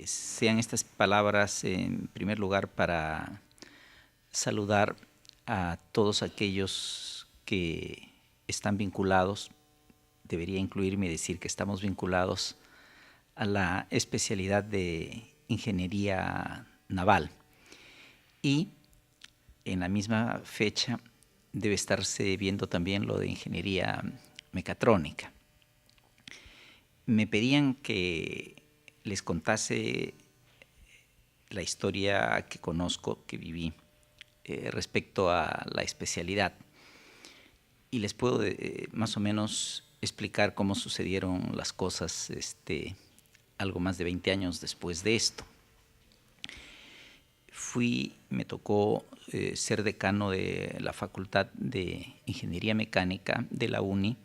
Sean estas palabras en primer lugar para saludar a todos aquellos que están vinculados, debería incluirme y decir que estamos vinculados a la especialidad de ingeniería naval. Y en la misma fecha debe estarse viendo también lo de ingeniería mecatrónica. Me pedían que les contase la historia que conozco, que viví, respecto a la especialidad. Y les puedo más o menos explicar cómo sucedieron las cosas algo más de 20 años después de esto. Me tocó ser decano de la Facultad de Ingeniería Mecánica de la UNI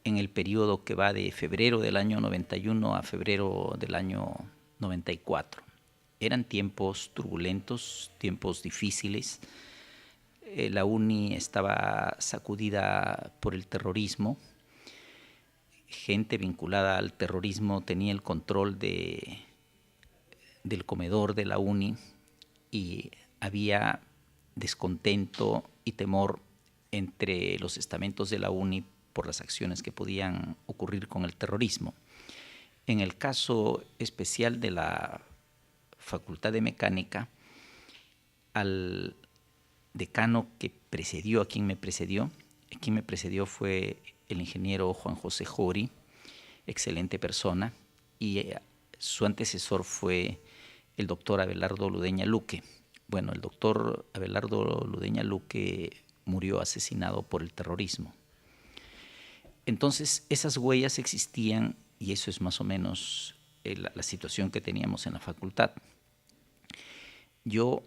en el periodo que va de febrero del año 91 a febrero del año 94. Eran tiempos turbulentos, tiempos difíciles. La UNI estaba sacudida por el terrorismo. Gente vinculada al terrorismo tenía el control del comedor de la UNI y había descontento y temor entre los estamentos de la UNI por las acciones que podían ocurrir con el terrorismo. En el caso especial de la Facultad de Mecánica, al decano que precedió a quien me precedió fue el ingeniero Juan José Jori, excelente persona, y su antecesor fue el doctor Abelardo Ludeña Luque. Bueno, el doctor Abelardo Ludeña Luque murió asesinado por el terrorismo. Entonces, esas huellas existían y eso es más o menos la situación que teníamos en la facultad. Yo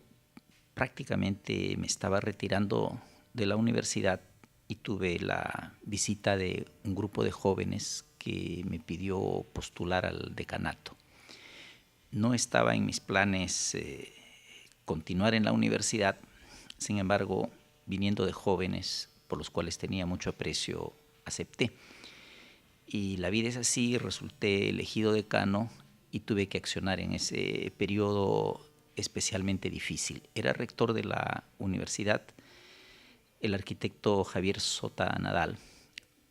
prácticamente me estaba retirando de la universidad y tuve la visita de un grupo de jóvenes que me pidió postular al decanato. No estaba en mis planes continuar en la universidad, sin embargo, viniendo de jóvenes por los cuales tenía mucho aprecio, acepté. Y la vida es así, resulté elegido decano y tuve que accionar en ese periodo especialmente difícil. Era rector de la universidad el arquitecto Javier Sota Nadal.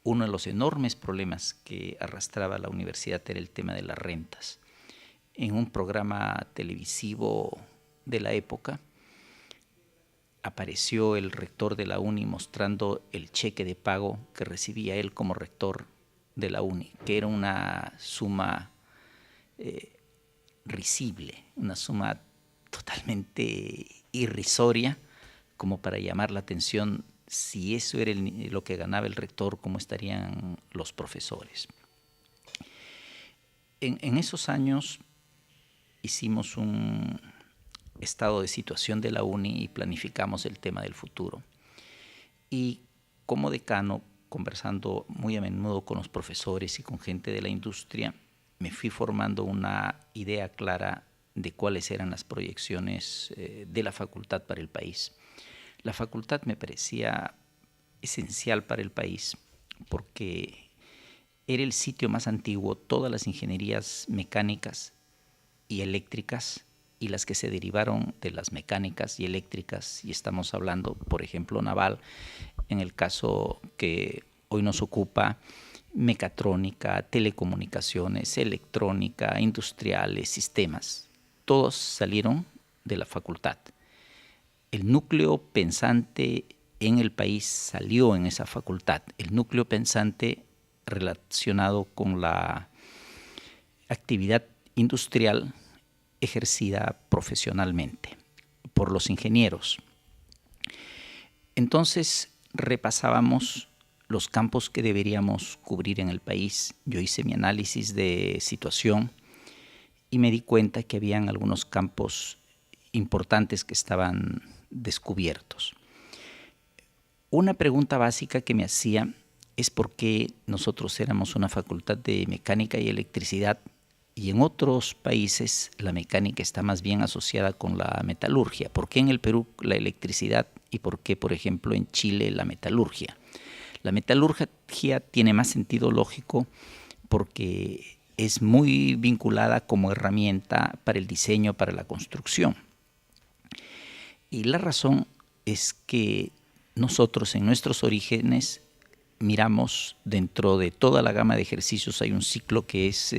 Uno de los enormes problemas que arrastraba la universidad era el tema de las rentas. En un programa televisivo de la época apareció el rector de la UNI mostrando el cheque de pago que recibía él como rector de la UNI, que era una suma risible, una suma totalmente irrisoria, como para llamar la atención. Si eso era lo que ganaba el rector, ¿cómo estarían los profesores? En esos años hicimos un estado de situación de la UNI y planificamos el tema del futuro. Y como decano, conversando muy a menudo con los profesores y con gente de la industria, me fui formando una idea clara de cuáles eran las proyecciones de la facultad para el país. La facultad me parecía esencial para el país porque era el sitio más antiguo. Todas las ingenierías mecánicas y eléctricas y las que se derivaron de las mecánicas y eléctricas, y estamos hablando, por ejemplo, naval, en el caso que hoy nos ocupa, mecatrónica, telecomunicaciones, electrónica, industriales, sistemas, todos salieron de la facultad. El núcleo pensante en el país salió en esa facultad, el núcleo pensante relacionado con la actividad industrial ejercida profesionalmente por los ingenieros. Entonces repasábamos los campos que deberíamos cubrir en el país. Yo hice mi análisis de situación y me di cuenta que habían algunos campos importantes que estaban descubiertos. Una pregunta básica que me hacía es por qué nosotros éramos una facultad de mecánica y electricidad y en otros países la mecánica está más bien asociada con la metalurgia. ¿Por qué en el Perú la electricidad y por qué, por ejemplo, en Chile la metalurgia? La metalurgia tiene más sentido lógico porque es muy vinculada como herramienta para el diseño, para la construcción. Y la razón es que nosotros en nuestros orígenes miramos dentro de toda la gama de ejercicios, hay un ciclo que es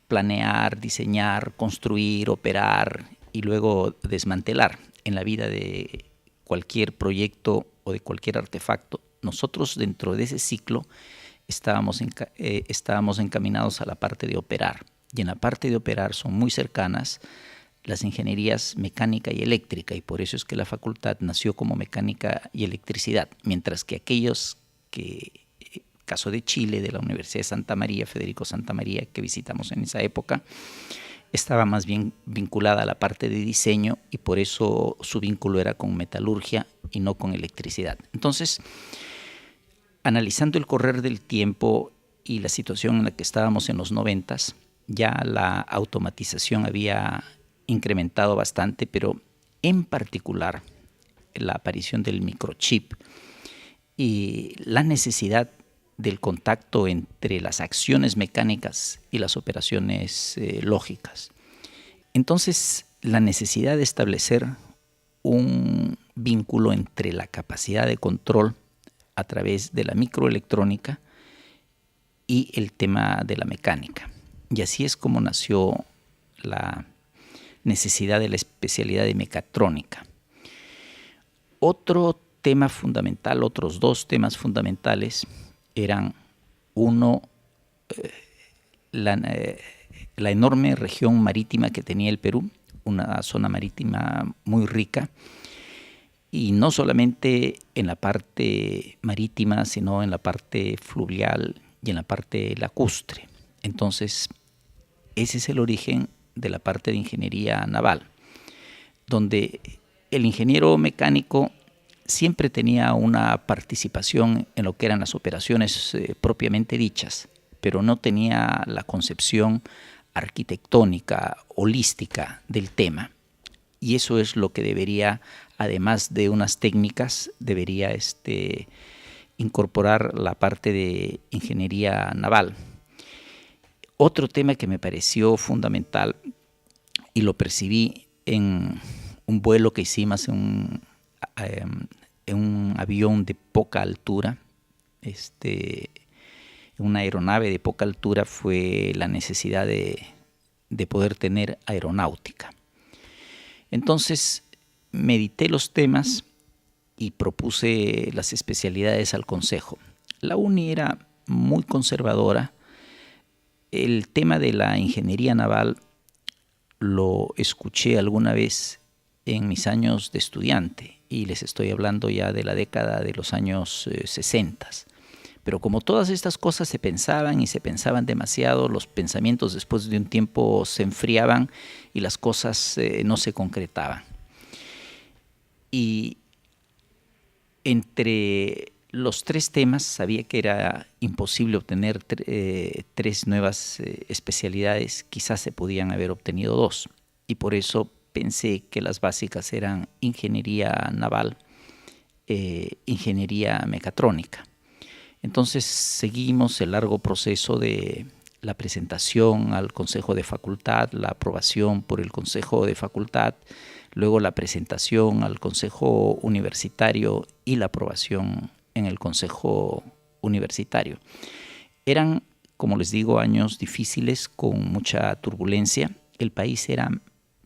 planear, diseñar, construir, operar y luego desmantelar. En la vida de cualquier proyecto o de cualquier artefacto, nosotros dentro de ese ciclo estábamos encaminados a la parte de operar. Y en la parte de operar son muy cercanas las ingenierías mecánica y eléctrica, y por eso es que la facultad nació como mecánica y electricidad, mientras que aquellos que, caso de Chile, de la Universidad de Santa María, Federico Santa María, que visitamos en esa época, estaba más bien vinculada a la parte de diseño y por eso su vínculo era con metalurgia y no con electricidad. Entonces, analizando el correr del tiempo y la situación en la que estábamos en los 90s, ya la automatización había incrementado bastante, pero en particular la aparición del microchip y la necesidad del contacto entre las acciones mecánicas y las operaciones lógicas. Entonces, la necesidad de establecer un vínculo entre la capacidad de control a través de la microelectrónica y el tema de la mecánica. Y así es como nació la necesidad de la especialidad de mecatrónica. Otro tema fundamental, otros dos temas fundamentales eran, uno, la enorme región marítima que tenía el Perú, una zona marítima muy rica, y no solamente en la parte marítima, sino en la parte fluvial y en la parte lacustre. Entonces, ese es el origen de la parte de ingeniería naval, donde el ingeniero mecánico siempre tenía una participación en lo que eran las operaciones propiamente dichas, pero no tenía la concepción arquitectónica, holística del tema. Y eso es lo que debería, además de unas técnicas, debería incorporar la parte de ingeniería naval. Otro tema que me pareció fundamental y lo percibí en un vuelo que hicimos en un avión de poca altura, una aeronave de poca altura, fue la necesidad de poder tener aeronáutica. Entonces medité los temas y propuse las especialidades al consejo. La UNI era muy conservadora. El tema de la ingeniería naval lo escuché alguna vez en mis años de estudiante, y les estoy hablando ya de la década de los años 60. Pero como todas estas cosas se pensaban y se pensaban demasiado, los pensamientos después de un tiempo se enfriaban y las cosas no se concretaban. Y entre los tres temas sabía que era imposible obtener tres nuevas especialidades, quizás se podían haber obtenido dos, y por eso pensé que las básicas eran ingeniería naval, ingeniería mecatrónica. Entonces seguimos el largo proceso de la presentación al Consejo de Facultad, la aprobación por el Consejo de Facultad, luego la presentación al Consejo Universitario y la aprobación en el Consejo Universitario. Eran, como les digo, años difíciles con mucha turbulencia. El país era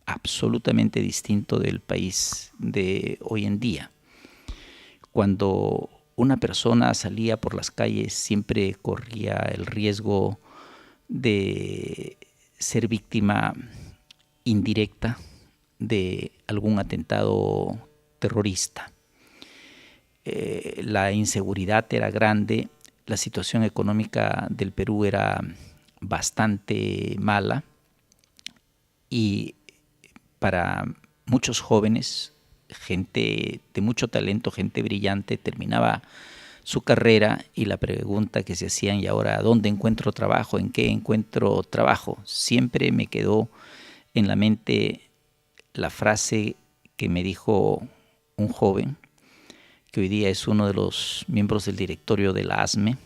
absolutamente distinto del país de hoy en día. Cuando una persona salía por las calles siempre corría el riesgo de ser víctima indirecta de algún atentado terrorista. La inseguridad era grande, la situación económica del Perú era bastante mala, y para muchos jóvenes, gente de mucho talento, gente brillante, terminaba su carrera y la pregunta que se hacían: ¿y ahora dónde encuentro trabajo? ¿En qué encuentro trabajo? Siempre me quedó en la mente la frase que me dijo un joven, que hoy día es uno de los miembros del directorio de la ASME,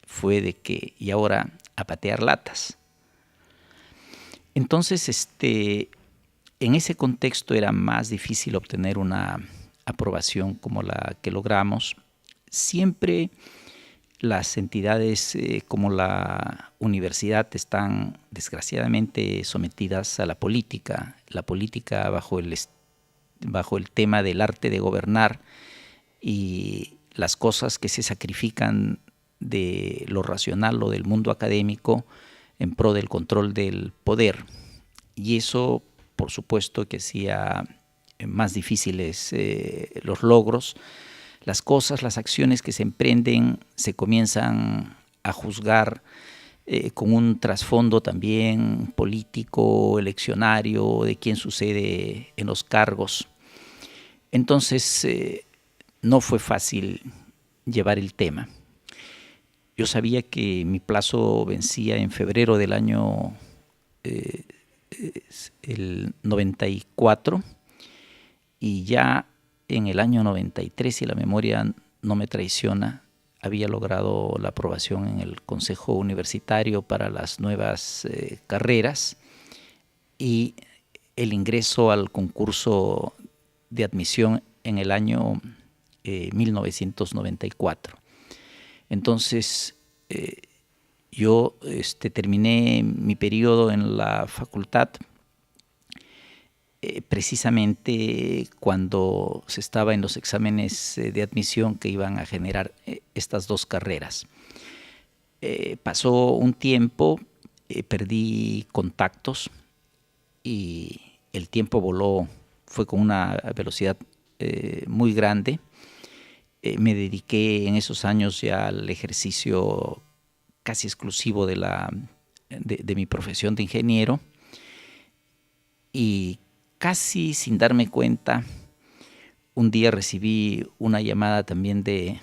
fue de que, y ahora a patear latas. Entonces, en ese contexto era más difícil obtener una aprobación como la que logramos. Siempre las entidades como la universidad están desgraciadamente sometidas a la política bajo el tema del arte de gobernar y las cosas que se sacrifican de lo racional o del mundo académico en pro del control del poder. Y eso, por supuesto, que hacía más difíciles los logros. Las cosas, las acciones que se emprenden se comienzan a juzgar con un trasfondo también político, eleccionario, de quién sucede en los cargos. Entonces, no fue fácil llevar el tema. Yo sabía que mi plazo vencía en febrero del año el 94 y ya en el año 93, si la memoria no me traiciona, había logrado la aprobación en el Consejo Universitario para las nuevas carreras y el ingreso al concurso de admisión en el año 1994. Entonces, yo terminé mi periodo en la facultad precisamente cuando se estaba en los exámenes de admisión que iban a generar estas dos carreras. Pasó un tiempo, perdí contactos y el tiempo voló, fue con una velocidad muy grande. Me dediqué en esos años ya al ejercicio casi exclusivo de mi profesión de ingeniero y casi sin darme cuenta, un día recibí una llamada también de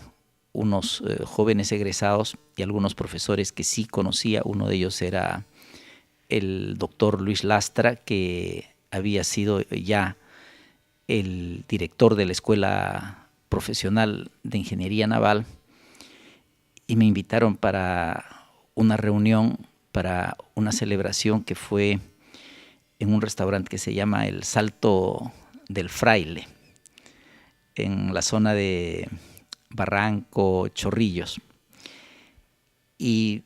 unos jóvenes egresados y algunos profesores que sí conocía. Uno de ellos era el doctor Luis Lastra, que había sido ya el director de la Escuela Profesional de Ingeniería Naval, y me invitaron para una reunión, para una celebración que fue en un restaurante que se llama El Salto del Fraile, en la zona de Barranco, Chorrillos. Y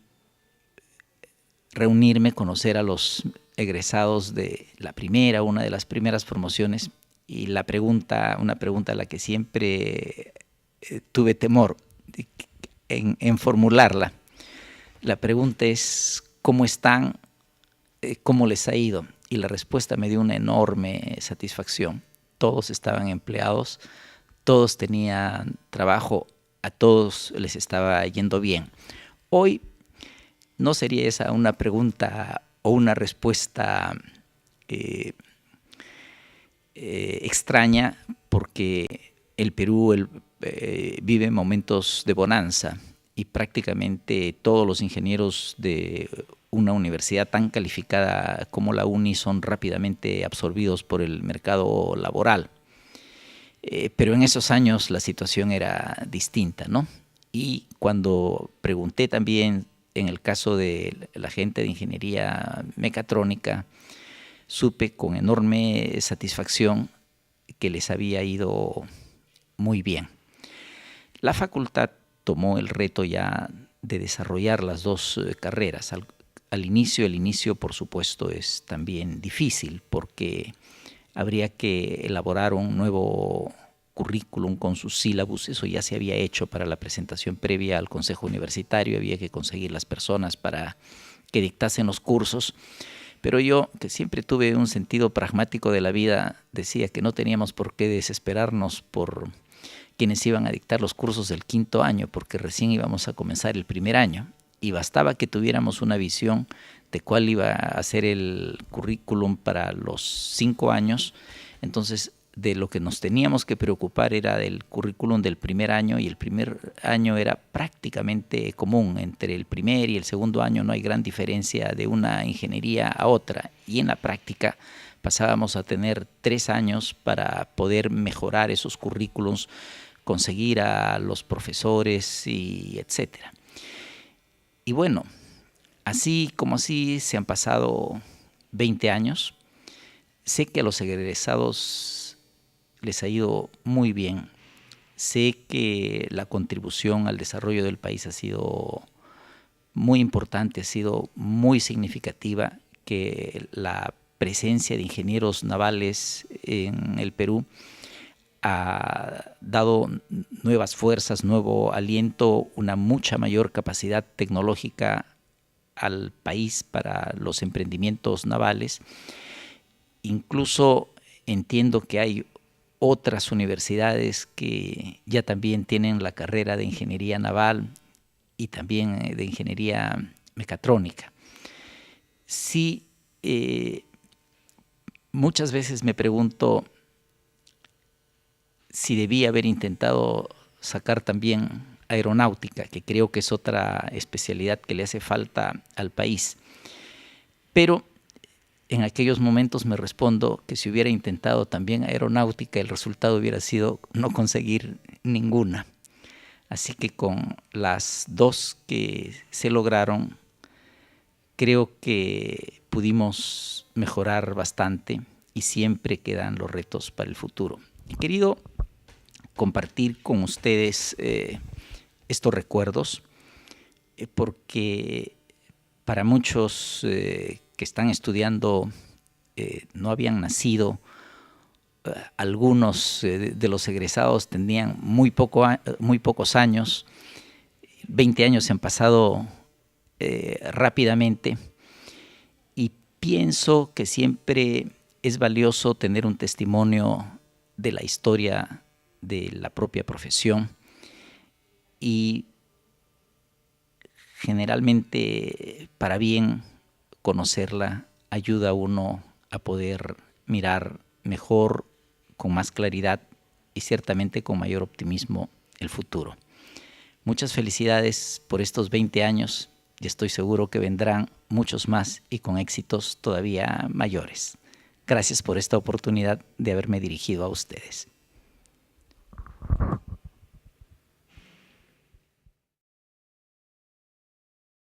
reunirme, conocer a los egresados de una de las primeras promociones, y una pregunta a la que siempre tuve temor en formularla. La pregunta es: ¿cómo están? ¿Cómo les ha ido? Y la respuesta me dio una enorme satisfacción. Todos estaban empleados, todos tenían trabajo, a todos les estaba yendo bien. Hoy no sería esa una pregunta o una respuesta extraña, porque el Perú vive momentos de bonanza y prácticamente todos los ingenieros de una universidad tan calificada como la UNI son rápidamente absorbidos por el mercado laboral. Pero en esos años la situación era distinta, ¿no? Y cuando pregunté también en el caso de la gente de ingeniería mecatrónica, supe con enorme satisfacción que les había ido muy bien. La facultad tomó el reto ya de desarrollar las dos carreras. El inicio, por supuesto, es también difícil porque habría que elaborar un nuevo currículum con sus sílabus. Eso ya se había hecho para la presentación previa al Consejo Universitario. Había que conseguir las personas para que dictasen los cursos. Pero yo, que siempre tuve un sentido pragmático de la vida, decía que no teníamos por qué desesperarnos por quienes iban a dictar los cursos del quinto año, porque recién íbamos a comenzar el primer año. Y bastaba que tuviéramos una visión de cuál iba a ser el currículum para los 5 años. Entonces, de lo que nos teníamos que preocupar era del currículum del primer año, y el primer año era prácticamente común. Entre el primer y el segundo año no hay gran diferencia de una ingeniería a otra, y en la práctica pasábamos a tener 3 años para poder mejorar esos currículums, conseguir a los profesores y etcétera. Y bueno, así como así se han pasado 20 años. Sé que a los egresados les ha ido muy bien. Sé que la contribución al desarrollo del país ha sido muy importante, ha sido muy significativa, que la presencia de ingenieros navales en el Perú ha dado nuevas fuerzas, nuevo aliento, una mucha mayor capacidad tecnológica al país para los emprendimientos navales. Incluso entiendo que hay otras universidades que ya también tienen la carrera de ingeniería naval y también de ingeniería mecatrónica. Sí, muchas veces me pregunto si debía haber intentado sacar también aeronáutica, que creo que es otra especialidad que le hace falta al país. Pero en aquellos momentos me respondo que si hubiera intentado también aeronáutica, el resultado hubiera sido no conseguir ninguna. Así que con las dos que se lograron, creo que pudimos mejorar bastante y siempre quedan los retos para el futuro. He querido compartir con ustedes estos recuerdos porque para muchos que están estudiando no habían nacido, algunos de los egresados tenían muy pocos años, 20 años se han pasado rápidamente, y pienso que siempre es valioso tener un testimonio de la historia de la propia profesión, y generalmente para bien conocerla ayuda a uno a poder mirar mejor, con más claridad y ciertamente con mayor optimismo el futuro. Muchas felicidades por estos 20 años y estoy seguro que vendrán muchos más y con éxitos todavía mayores. Gracias por esta oportunidad de haberme dirigido a ustedes.